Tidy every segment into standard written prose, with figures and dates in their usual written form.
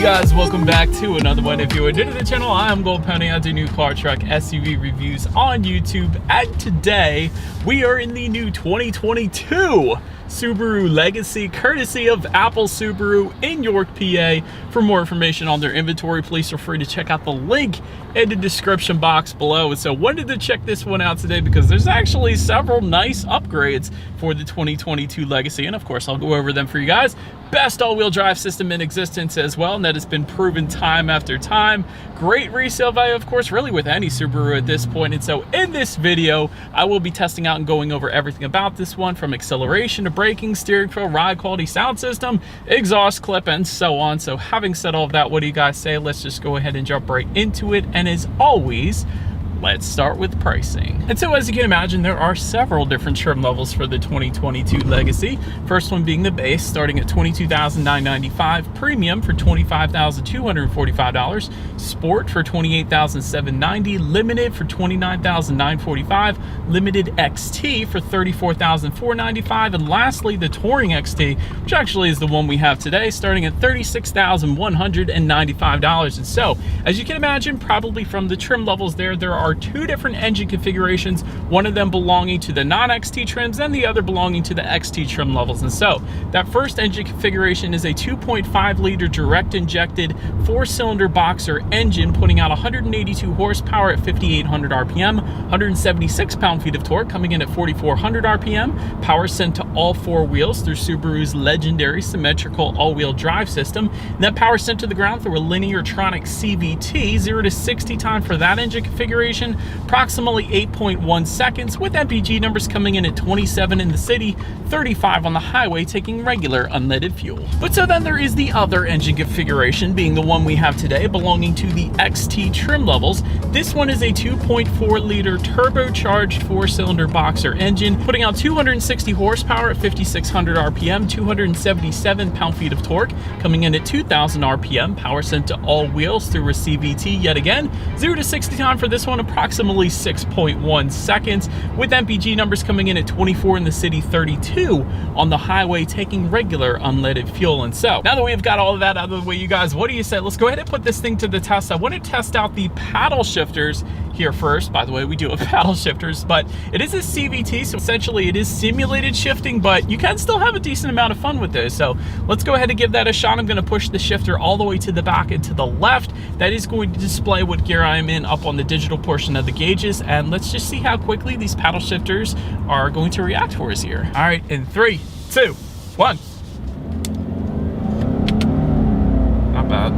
guys, welcome back to another one. If you are new to the channel, I am Gold Pony. I do new car, truck, SUV reviews on YouTube, and today we are in the new 2022 Subaru Legacy, courtesy of Apple Subaru in York, PA. For more information on their inventory, please feel free to check out the link in the description box below. So wanted to check this one out today because there's actually several nice upgrades for the 2022 Legacy, and of course I'll go over them for you guys. Best all-wheel drive system in existence as well, and that has been proven time after time. Great resale value, of course, really with any Subaru at this point. And so in this video, I will be testing out and going over everything about this one, from acceleration to braking, steering feel, ride quality, sound system, exhaust clip, and so on. So having said all of that, what do you guys say? Let's just go ahead and jump right into it. And as always, let's start with pricing. And so as you can imagine, there are several different trim levels for the 2022 Legacy. First one being the base, starting at $22,995, premium for $25,245, sport for $28,790, limited for $29,945, limited XT for $34,495, and lastly the touring XT, which actually is the one we have today, starting at $36,195. And so as you can imagine, probably from the trim levels there are two different engine configurations, one of them belonging to the non-XT trims and the other belonging to the XT trim levels. And so that first engine configuration is a 2.5 liter direct injected 4-cylinder boxer engine, putting out 182 horsepower at 5,800 RPM, 176 pound-feet of torque, coming in at 4,400 RPM, power sent to all four wheels through Subaru's legendary symmetrical all-wheel drive system, and that power sent to the ground through a Lineartronic CVT. 0 to 60 time for that engine configuration, approximately 8.1 seconds, with MPG numbers coming in at 27 in the city, 35 on the highway, taking regular unleaded fuel. But so then there is the other engine configuration, being the one we have today, belonging to the XT trim levels. This one is a 2.4 liter turbocharged 4-cylinder boxer engine, putting out 260 horsepower at 5,600 RPM, 277 pound-feet of torque, coming in at 2,000 RPM, power sent to all wheels through a CVT yet again. 0 to 60 time for this one, approximately 6.1 seconds, with MPG numbers coming in at 24 in the city, 32 on the highway, taking regular unleaded fuel. And so now that we've got all of that out of the way, you guys, what do you say? Let's go ahead and put this thing to the test. I want to test out the paddle shifters here first. By the way, we do have paddle shifters, but it is a CVT, so essentially it is simulated shifting, but you can still have a decent amount of fun with those. So let's go ahead and give that a shot. I'm going to push the shifter all the way to the back and to the left. That is going to display what gear I am in up on the digital portion of the gauges, and let's just see how quickly these paddle shifters are going to react for us here. All right, in 3, 2, 1. Not bad.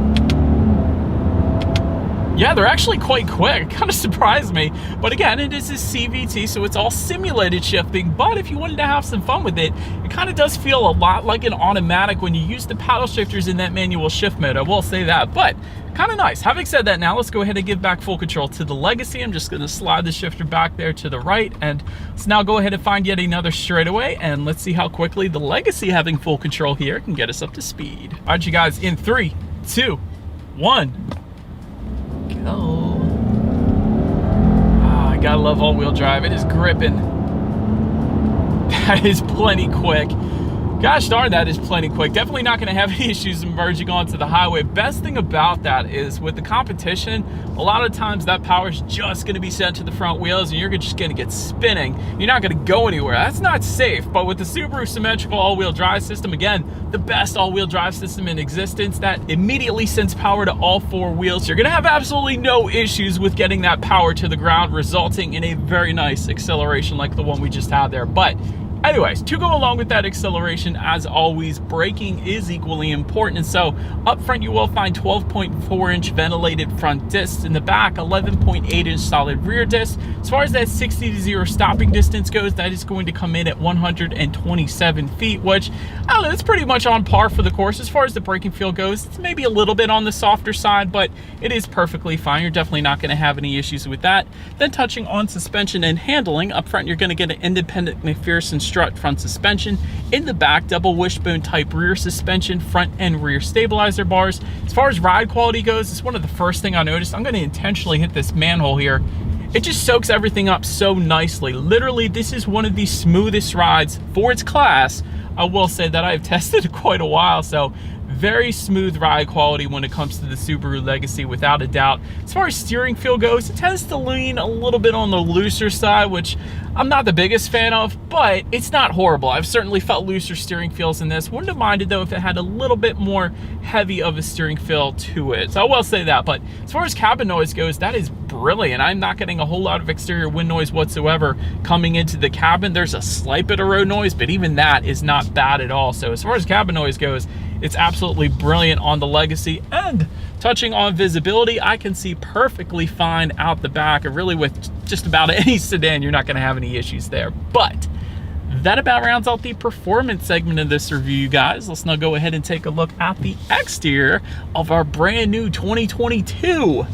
Yeah, they're actually quite quick. It kind of surprised me. But again, it is a CVT, so it's all simulated shifting. But if you wanted to have some fun with it, it kind of does feel a lot like an automatic when you use the paddle shifters in that manual shift mode. I will say that, but kind of nice. Having said that, now let's go ahead and give back full control to the Legacy. I'm just going to slide the shifter back there to the right, and let's now go ahead and find yet another straightaway, and let's see how quickly the Legacy having full control here can get us up to speed. All right, you guys, in 3, 2, 1. Go. I gotta love all-wheel drive. It is gripping. That is plenty quick. Gosh darn, that is plenty quick. Definitely not going to have any issues merging onto the highway. Best thing about that is with the competition, a lot of times that power is just going to be sent to the front wheels and you're just going to get spinning. You're not going to go anywhere. That's not safe. But with the Subaru symmetrical all-wheel drive system, again, the best all-wheel drive system in existence that immediately sends power to all four wheels, you're going to have absolutely no issues with getting that power to the ground, resulting in a very nice acceleration like the one we just had there. But anyways, to go along with that acceleration, as always, braking is equally important. And so up front, you will find 12.4-inch ventilated front discs. In the back, 11.8-inch solid rear discs. As far as that 60 to 0 stopping distance goes, that is going to come in at 127 feet, which, I don't know, it's pretty much on par for the course. As far as the braking feel goes, it's maybe a little bit on the softer side, but it is perfectly fine. You're definitely not going to have any issues with that. Then touching on suspension and handling, up front, you're going to get an independent McPherson strut front suspension. In the back, double wishbone type rear suspension, front and rear stabilizer bars. As far as ride quality goes, it's one of the first thing I noticed. I'm going to intentionally hit this manhole here. It just soaks everything up so nicely. Literally, this is one of the smoothest rides for its class. I will say that I've tested quite a while, so very smooth ride quality when it comes to the Subaru Legacy, without a doubt. As far as steering feel goes, it tends to lean a little bit on the looser side, which I'm not the biggest fan of, but it's not horrible. I've certainly felt looser steering feels in this. Wouldn't have minded though if it had a little bit more heavy of a steering feel to it. So I will say that. But as far as cabin noise goes, that is brilliant. I'm not getting a whole lot of exterior wind noise whatsoever coming into the cabin. There's a slight bit of road noise, but even that is not bad at all. So as far as cabin noise goes, it's absolutely brilliant on the Legacy. And touching on visibility, I can see perfectly fine out the back. And really with just about any sedan, you're not going to have any issues there. But that about rounds out the performance segment of this review, you guys. Let's now go ahead and take a look at the exterior of our brand new 2022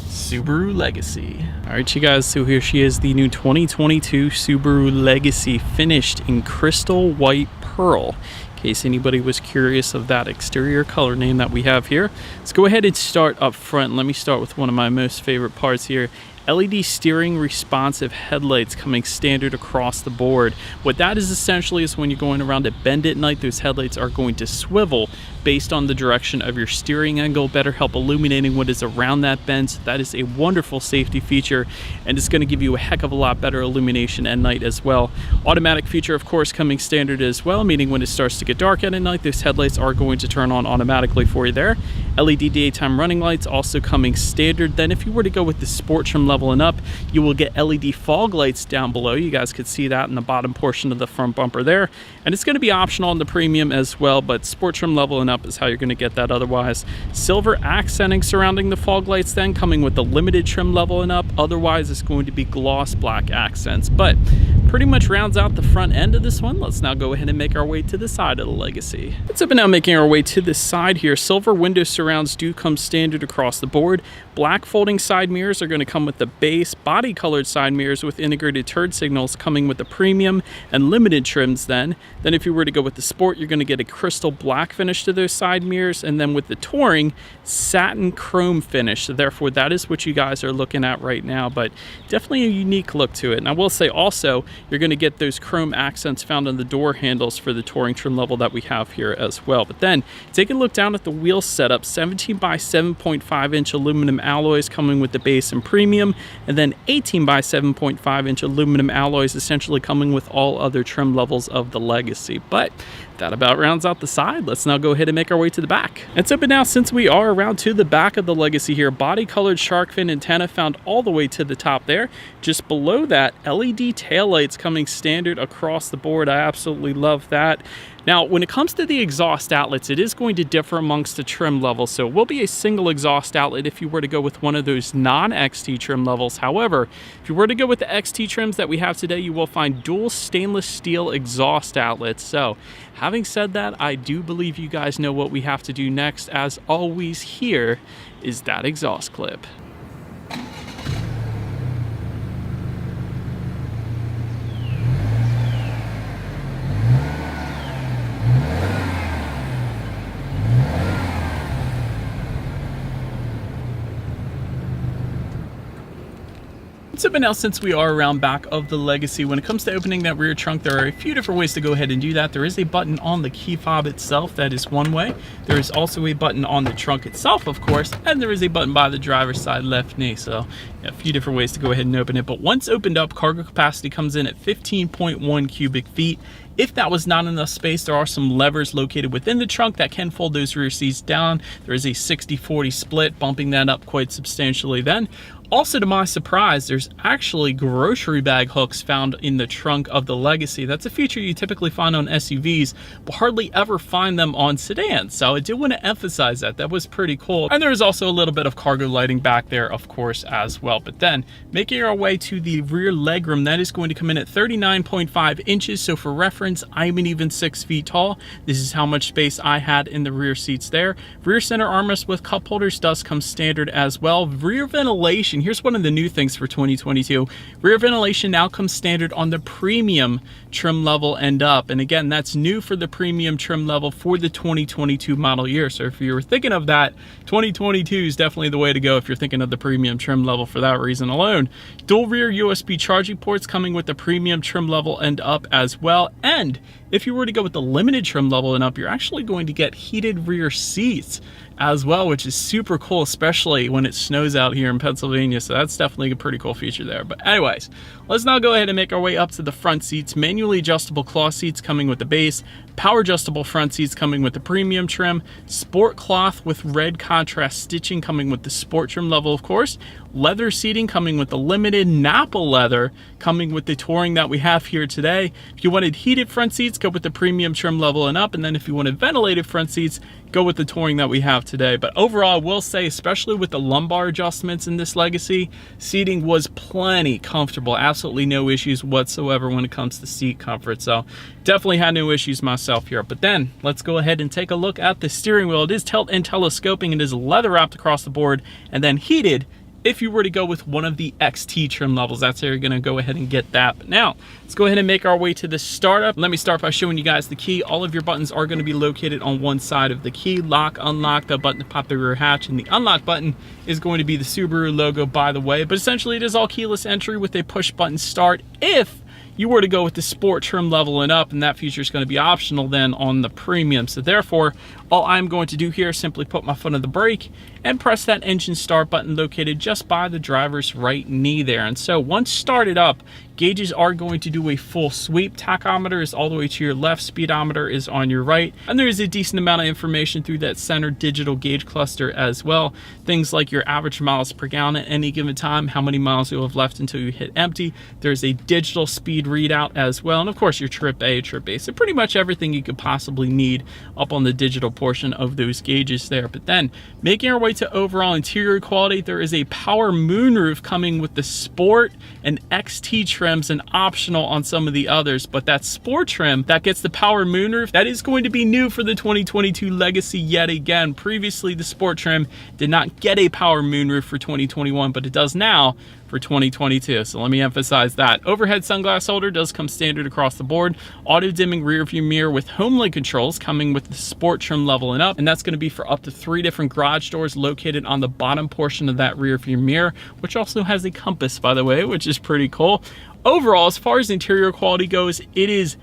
Subaru Legacy. All right, you guys, so here she is, the new 2022 Subaru Legacy, finished in crystal white pearl. In case anybody was curious of that exterior color name that we have here. Let's go ahead and start up front. Let me start with one of my most favorite parts here. LED steering responsive headlights coming standard across the board. What that is essentially is when you're going around a bend at night, those headlights are going to swivel based on the direction of your steering angle, better help illuminating what is around that bend. So that is a wonderful safety feature, and it's going to give you a heck of a lot better illumination at night as well. Automatic feature, of course, coming standard as well, meaning when it starts to get dark at night, those headlights are going to turn on automatically for you there. LED daytime running lights also coming standard. Then if you were to go with the sport trim level and up, you will get LED fog lights down below. You guys could see that in the bottom portion of the front bumper there. And it's going to be optional on the premium as well, but sport trim level and up is how you're going to get that otherwise. Silver accenting surrounding the fog lights then, coming with the limited trim level and up. Otherwise, it's going to be gloss black accents. But pretty much rounds out the front end of this one. Let's now go ahead and make our way to the side of the Legacy. Let's up and now making our way to this side here. Silver window surrounds do come standard across the board. Black folding side mirrors are going to come with the base. Body colored side mirrors with integrated turn signals coming with the premium and limited trims then. Then if you were to go with the sport, you're going to get a crystal black finish to those side mirrors, and then with the touring, satin chrome finish. So therefore that is what you guys are looking at right now, but definitely a unique look to it. And I will say also, you're going to get those chrome accents found on the door handles for the touring trim level that we have here as well. But then take a look down at the wheel setup. 17 by 7.5 inch aluminum alloys coming with the base and premium, and then 18 by 7.5 inch aluminum alloys essentially coming with all other trim levels of the Legacy. But that about rounds out the side. Let's now go ahead and make our way to the back. And so, but now since we are around to the back of the Legacy here, body colored shark fin antenna found all the way to the top there. Just below that, LED taillights coming standard across the board. I absolutely love that. Now, when it comes to the exhaust outlets, it is going to differ amongst the trim levels. So it will be a single exhaust outlet if you were to go with one of those non-XT trim levels. However, if you were to go with the XT trims that we have today, you will find dual stainless steel exhaust outlets. So having said that, I do believe you guys know what we have to do next. As always, here is that exhaust clip. So, but now since we are around back of the Legacy, when it comes to opening that rear trunk, there are a few different ways to go ahead and do that. There is a button on the key fob itself. That is one way. There is also a button on the trunk itself, of course, and there is a button by the driver's side left knee. So yeah, a few different ways to go ahead and open it. But once opened up, cargo capacity comes in at 15.1 cubic feet. If that was not enough space, there are some levers located within the trunk that can fold those rear seats down. There is a 60-40 split, bumping that up quite substantially then. Also, to my surprise, there's actually grocery bag hooks found in the trunk of the Legacy. That's a feature you typically find on SUVs, but hardly ever find them on sedans. So I do want to emphasize that. That was pretty cool. And there's also a little bit of cargo lighting back there, of course, as well. But then, making our way to the rear legroom, that is going to come in at 39.5 inches. So for reference, I'm an even 6 feet tall. This is how much space I had in the rear seats there. Rear center armrest with cup holders does come standard as well. Rear ventilation. Here's one of the new things for 2022. Rear ventilation now comes standard on the premium trim level and up. And again, that's new for the premium trim level for the 2022 model year. So if you were thinking of that, 2022 is definitely the way to go if you're thinking of the premium trim level for for that reason alone. Dual rear USB charging ports coming with the premium trim level and up as well. And if you were to go with the limited trim level and up, you're actually going to get heated rear seats as well, which is super cool, especially when it snows out here in Pennsylvania. So that's definitely a pretty cool feature there. But anyways, let's now go ahead and make our way up to the front seats. Manually adjustable cloth seats coming with the base, power adjustable front seats coming with the premium trim, sport cloth with red contrast stitching coming with the sport trim level, of course, leather seating coming with the limited, Napa leather coming with the touring that we have here today. If you wanted heated front seats, go with the premium trim level and up, and then if you wanted ventilated front seats, go with the touring that we have today. But overall, I will say, especially with the lumbar adjustments in this Legacy, seating was plenty comfortable. Absolutely no issues whatsoever when it comes to seat comfort. So definitely had no issues myself here. But then let's go ahead and take a look at the steering wheel. It is tilt and telescoping. It is leather wrapped across the board and then heated if you were to go with one of the XT trim levels. That's how you're going to go ahead and get that. But now let's go ahead and make our way to the startup. Let me start by showing you guys the key. All of your buttons are going to be located on one side of the key. Lock, unlock, the button to pop the rear hatch, and the unlock button is going to be the Subaru logo, by the way. But essentially it is all keyless entry with a push button start if you were to go with the sport trim level and up, and that feature is going to be optional then on the premium. So therefore, all I'm going to do here is simply put my foot on the brake and press that engine start button located just by the driver's right knee there. And so once started up, gauges are going to do a full sweep. Tachometer is all the way to your left, speedometer is on your right, and there is a decent amount of information through that center digital gauge cluster as well. Things like your average miles per gallon at any given time, how many miles you'll have left until you hit empty. There's a digital speed readout as well, and of course your trip A, trip B. So pretty much everything you could possibly need up on the digital portion of those gauges there. But then making our way to overall interior quality, there is a power moonroof coming with the Sport and XT trims and optional on some of the others. But that Sport trim that gets the power moonroof, that is going to be new for the 2022 Legacy yet again. Previously, the Sport trim did not get a power moonroof for 2021, but it does now for 2022. So let me emphasize that. Overhead sunglass holder does come standard across the board. Auto dimming rear view mirror with HomeLink controls coming with the Sport trim level and up, and that's going to be for up to 3 different garage doors located on the bottom portion of that rear view mirror, which also has a compass, by the way, which is pretty cool. Overall, as far as interior quality goes, it is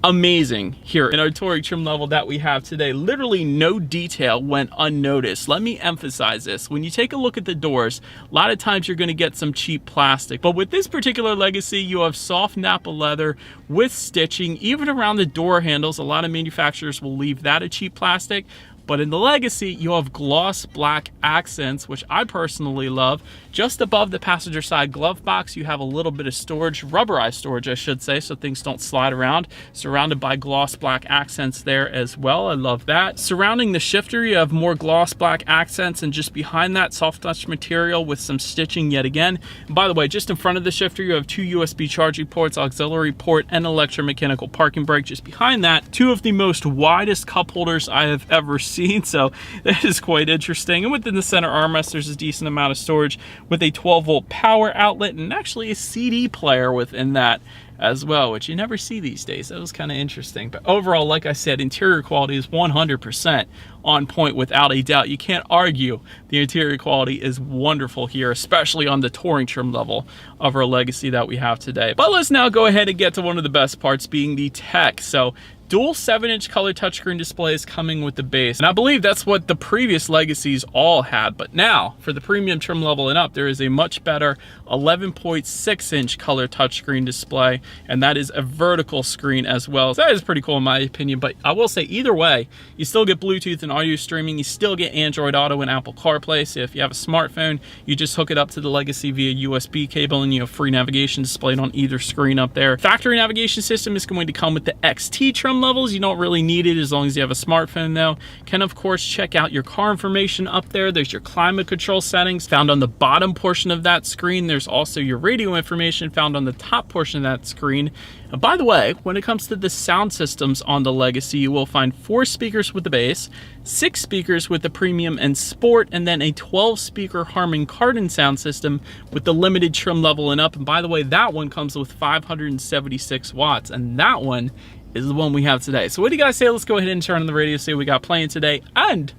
amazing here in our touring trim level that we have today. Literally no detail went unnoticed. Let me emphasize this. When you take a look at the doors, a lot of times you're going to get some cheap plastic, but with this particular Legacy, you have soft Napa leather with stitching. Even around the door handles, a lot of manufacturers will leave that a cheap plastic. But in the Legacy, you have gloss black accents, which I personally love. Just above the passenger side glove box, you have a little bit of storage, rubberized storage, I should say, so things don't slide around. Surrounded by gloss black accents there as well. I love that. Surrounding the shifter, you have more gloss black accents, and just behind that, soft touch material with some stitching yet again. And by the way, just in front of the shifter, you have 2 USB charging ports, auxiliary port, and electromechanical parking brake. Just behind that, 2 of the most widest cup holders I have ever seen, so that is quite interesting. And within the center armrest, there's a decent amount of storage with a 12-volt power outlet and actually a CD player within that as well, which you never see these days. That was kind of interesting. But overall, like I said, interior quality is 100% on point without a doubt. You can't argue the interior quality is wonderful here, especially on the touring trim level of our Legacy that we have today. But let's now go ahead and get to one of the best parts, being the tech. So dual 7-inch color touchscreen displays coming with the base. And I believe that's what the previous Legacies all had. But now, for the premium trim level and up, there is a much better 11.6-inch color touchscreen display. And that is a vertical screen as well. So that is pretty cool in my opinion. But I will say, either way, you still get Bluetooth and audio streaming. You still get Android Auto and Apple CarPlay. So if you have a smartphone, you just hook it up to the Legacy via USB cable and you have free navigation displayed on either screen up there. Factory navigation system is going to come with the XT trim levels. You don't really need it as long as you have a smartphone though. Can of course check out your car information up there. There's your climate control settings found on the bottom portion of that screen. There's also your radio information found on the top portion of that screen. And by the way, when it comes to the sound systems on the Legacy, you will find 4 speakers with the bass, 6 speakers with the premium and sport, and then a 12-speaker Harman Kardon sound system with the limited trim level and up. And by the way, that one comes with 576 watts, and that one is the one we have today. So what do you guys say? Let's go ahead and turn on the radio, see what we got playing today, and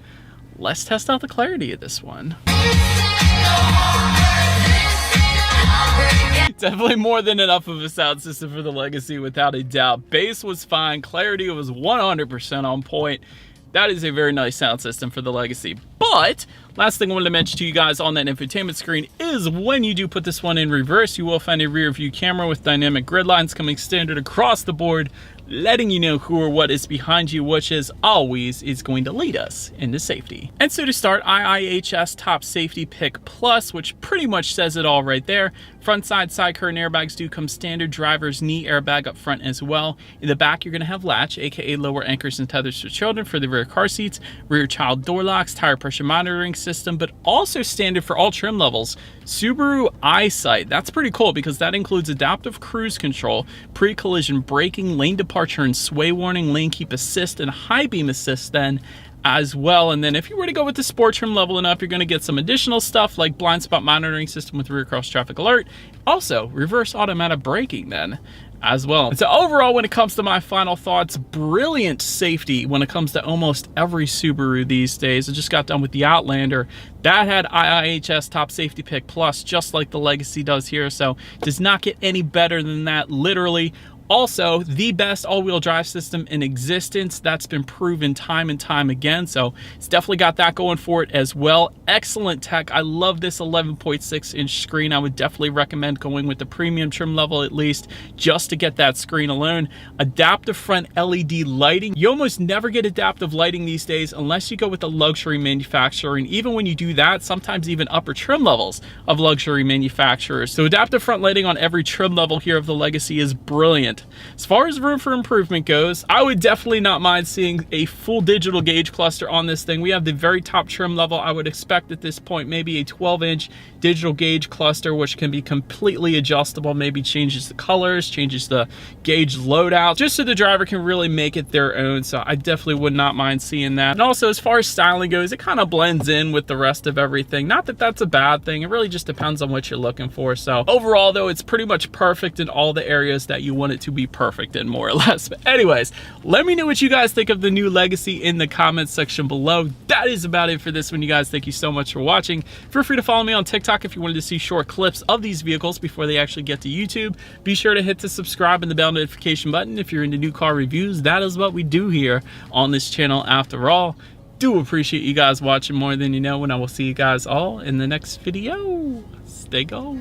let's test out the clarity of this one. Definitely more than enough of a sound system for the Legacy, without a doubt. Bass was fine, clarity was 100% on point. That is a very nice sound system for the Legacy. But last thing I wanted to mention to you guys on that infotainment screen is when you do put this one in reverse, you will find a rear view camera with dynamic grid lines coming standard across the board, letting you know who or what is behind you, which as always is going to lead us into safety. And so to start, IIHS Top Safety Pick Plus, which pretty much says it all right there. Front side curtain airbags do come standard, driver's knee airbag up front as well. In the back, you're gonna have latch, aka lower anchors and tethers for children for the rear car seats, rear child door locks, tire pressure monitoring system, but also standard for all trim levels, Subaru EyeSight. That's pretty cool because that includes adaptive cruise control, pre-collision braking, lane departure and sway warning, lane keep assist, and high beam assist then as well. And then if you were to go with the sport trim level and up, you're going to get some additional stuff like blind spot monitoring system with rear cross traffic alert, also reverse automatic braking then as well. And so overall, when it comes to my final thoughts, brilliant safety when it comes to almost every Subaru these days. I just got done with the Outlander. That had IIHS Top Safety Pick Plus, just like the Legacy does here, so does not get any better than that, literally. Also, the best all-wheel drive system in existence. That's been proven time and time again, so it's definitely got that going for it as well. Excellent tech. I love this 11.6-inch screen. I would definitely recommend going with the premium trim level at least, just to get that screen alone. Adaptive front LED lighting. You almost never get adaptive lighting these days unless you go with a luxury manufacturer, and even when you do that, sometimes even upper trim levels of luxury manufacturers. So adaptive front lighting on every trim level here of the Legacy is brilliant. As far as room for improvement goes, I would definitely not mind seeing a full digital gauge cluster on this thing. We have the very top trim level. I would expect at this point maybe a 12-inch digital gauge cluster, which can be completely adjustable, maybe changes the colors, changes the gauge loadout, just so the driver can really make it their own. So I definitely would not mind seeing that. And also, as far as styling goes, it kind of blends in with the rest of everything. Not that that's a bad thing. It really just depends on what you're looking for. So overall, though, it's pretty much perfect in all the areas that you want it to be perfect in, more or less. But anyways, let me know what you guys think of the new Legacy in the comments section below. That is about it for this one, you guys. Thank you so much for watching. Feel free to follow me on TikTok if you wanted to see short clips of these vehicles before they actually get to YouTube. Be sure to hit the subscribe and the bell notification button if you're into new car reviews. That is what we do here on this channel after all. Do appreciate you guys watching more than you know, and I will see you guys all in the next video. Stay gold.